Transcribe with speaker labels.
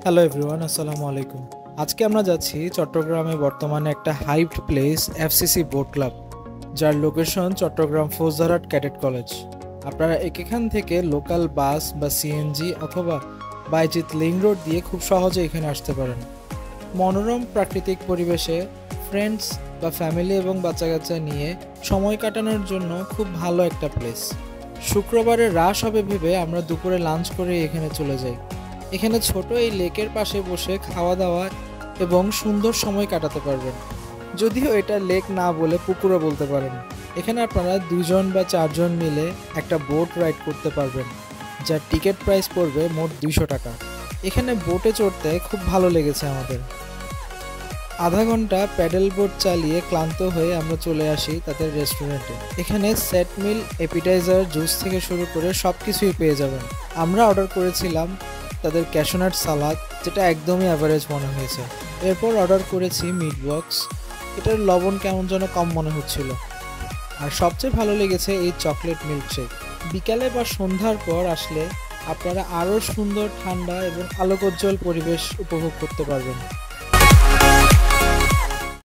Speaker 1: Hello everyone, আসসালামু আলাইকুম। আজকে আমরা যাচ্ছি চট্টগ্রামে বর্তমানে একটা hyped place FCC boat club, যার location Chittagong Faujdarhat cadet college. আপনারা এখান থেকে লোকাল বাস বা সিএনজি অথবা বাইজিৎ লিং রোড দিয়ে খুব সহজে এখানে আসতে পারেন। মনোরম প্রাকৃতিক পরিবেশে ফ্রেন্ডস বা ফ্যামিলি এবং বাচ্চা কাচ্চা নিয়ে সময় কাটানোর জন্য খুব ভালো একটা প্লেস। শুক্রবারে রাশ হবে ভেবে আমরা দুপুরে লাঞ্চ করে এখানে চলে যাই। এখানে ছোট এই লেকের পাশে বসে খাওয়া দাওয়া এবং সুন্দর সময় কাটাতে পারবেন। যদিও এটা লেক না বলে পুকুরও বলতে পারেন। এখানে আপনারা 2 বা 4 মিলে একটা বোট রাইড করতে পারবেন, যার টিকিট প্রাইস পড়বে মোট 200 টাকা। এখানে বোটে চড়তে খুব ভালো লেগেছে আমাদের। আধা ঘন্টা প্যাডেল বোট চালিয়ে ক্লান্ত হয়ে আমরা চলে আসি তাদের রেস্টুরেন্টে। এখানে সেট মিল, এপিটাইজার, জুস থেকে শুরু করে সব কিছুই পেয়ে যাবেন। আমরা অর্ডার করেছিলাম তাদের ক্যাশনাট সালাদ, যেটা একদমই অ্যাভারেজ মনে হয়েছে। এরপর অর্ডার করেছি মিট বক্স, এটার লবণ কেমন যেন কম মনে হচ্ছিল। আর সবচেয়ে ভালো লেগেছে এই চকলেট মিল্কশেক। বিকালে বা সন্ধ্যার পর আসলে আপনারা আরও সুন্দর, ঠান্ডা এবং আলোকোজ্জ্বল পরিবেশ উপভোগ করতে পারবেন।